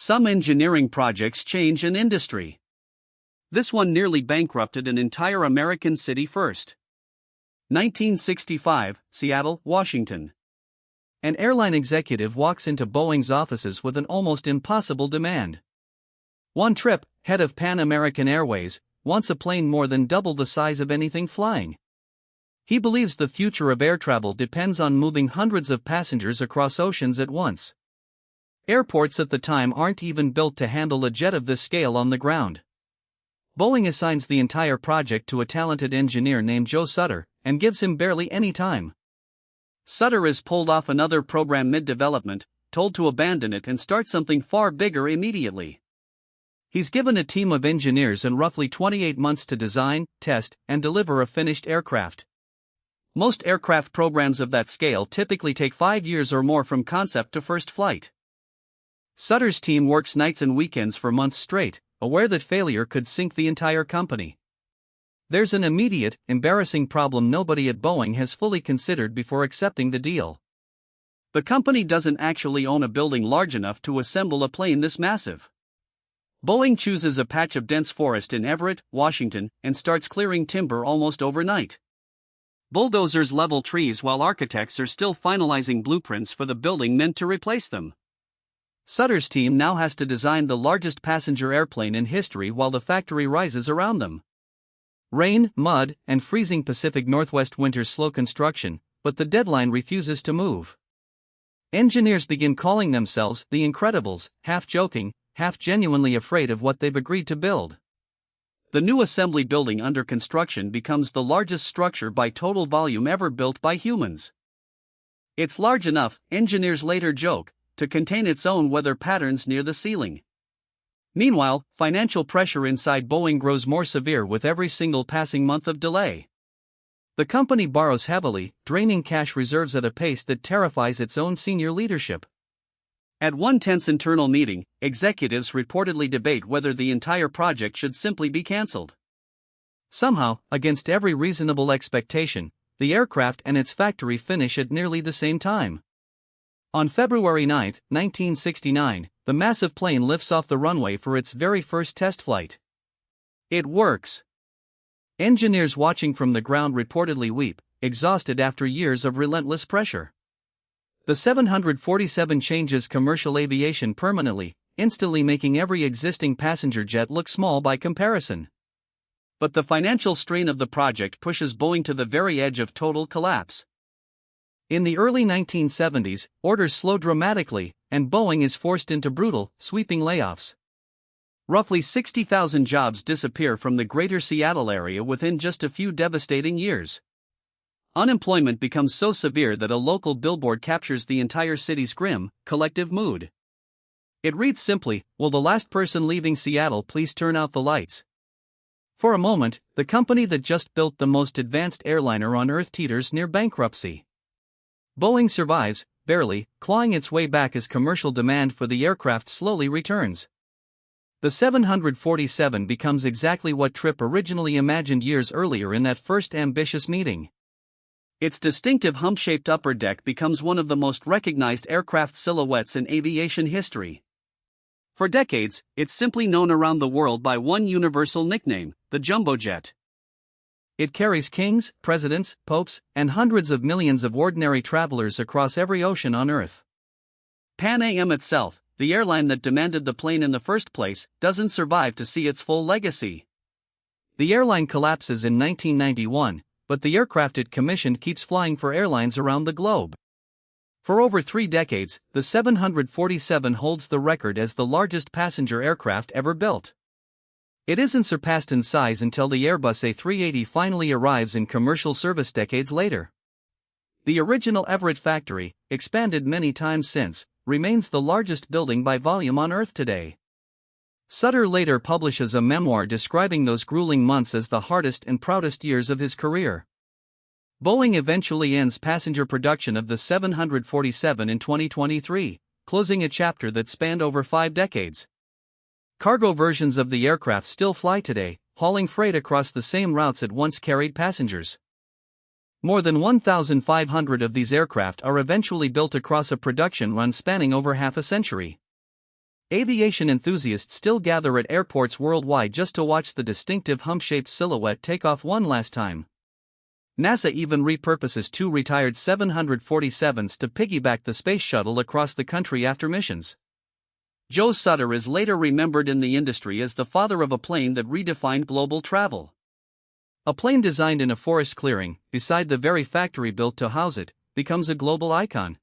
Some engineering projects change an industry. This one nearly bankrupted an entire American city first. 1965, Seattle, Washington. An airline executive walks into Boeing's offices with an almost impossible demand. One trip, head of Pan American Airways, wants a plane more than double the size of anything flying. He believes the future of air travel depends on moving hundreds of passengers across oceans at once. Airports at the time aren't even built to handle a jet of this scale on the ground. Boeing assigns the entire project to a talented engineer named Joe Sutter, and gives him barely any time. Sutter is pulled off another program mid-development, told to abandon it and start something far bigger immediately. He's given a team of engineers and roughly 28 months to design, test, and deliver a finished aircraft. Most aircraft programs of that scale typically take 5 years or more from concept to first flight. Sutter's team works nights and weekends for months straight, aware that failure could sink the entire company. There's an immediate, embarrassing problem nobody at Boeing has fully considered before accepting the deal. The company doesn't actually own a building large enough to assemble a plane this massive. Boeing chooses a patch of dense forest in Everett, Washington, and starts clearing timber almost overnight. Bulldozers level trees while architects are still finalizing blueprints for the building meant to replace them. Sutter's team now has to design the largest passenger airplane in history while the factory rises around them. Rain, mud, and freezing Pacific Northwest winters slow construction, but the deadline refuses to move. Engineers begin calling themselves the Incredibles, half joking, half genuinely afraid of what they've agreed to build. The new assembly building under construction becomes the largest structure by total volume ever built by humans. It's large enough, engineers later joke, to contain its own weather patterns near the ceiling. Meanwhile, financial pressure inside Boeing grows more severe with every single passing month of delay. The company borrows heavily, draining cash reserves at a pace that terrifies its own senior leadership. At one tense internal meeting, executives reportedly debate whether the entire project should simply be cancelled. Somehow, against every reasonable expectation, the aircraft and its factory finish at nearly the same time. On February 9, 1969, the massive plane lifts off the runway for its very first test flight. It works. Engineers watching from the ground reportedly weep, exhausted after years of relentless pressure. The 747 changes commercial aviation permanently, instantly making every existing passenger jet look small by comparison. But the financial strain of the project pushes Boeing to the very edge of total collapse. In the early 1970s, orders slow dramatically, and Boeing is forced into brutal, sweeping layoffs. Roughly 60,000 jobs disappear from the greater Seattle area within just a few devastating years. Unemployment becomes so severe that a local billboard captures the entire city's grim, collective mood. It reads simply, "Will the last person leaving Seattle please turn out the lights?" For a moment, the company that just built the most advanced airliner on Earth teeters near bankruptcy. Boeing survives, barely, clawing its way back as commercial demand for the aircraft slowly returns. The 747 becomes exactly what Tripp originally imagined years earlier in that first ambitious meeting. Its distinctive hump-shaped upper deck becomes one of the most recognized aircraft silhouettes in aviation history. For decades, it's simply known around the world by one universal nickname, the jumbo jet. It carries kings, presidents, popes, and hundreds of millions of ordinary travelers across every ocean on Earth. Pan Am itself, the airline that demanded the plane in the first place, doesn't survive to see its full legacy. The airline collapses in 1991, but the aircraft it commissioned keeps flying for airlines around the globe. For over 3 decades, the 747 holds the record as the largest passenger aircraft ever built. It isn't surpassed in size until the Airbus A380 finally arrives in commercial service decades later. The original Everett factory, expanded many times since, remains the largest building by volume on Earth today. Sutter later publishes a memoir describing those grueling months as the hardest and proudest years of his career. Boeing eventually ends passenger production of the 747 in 2023, closing a chapter that spanned over 5 decades. Cargo versions of the aircraft still fly today, hauling freight across the same routes it once carried passengers. More than 1,500 of these aircraft are eventually built across a production run spanning over half a century. Aviation enthusiasts still gather at airports worldwide just to watch the distinctive hump-shaped silhouette take off one last time. NASA even repurposes two retired 747s to piggyback the space shuttle across the country after missions. Joe Sutter is later remembered in the industry as the father of a plane that redefined global travel. A plane designed in a forest clearing, beside the very factory built to house it, becomes a global icon.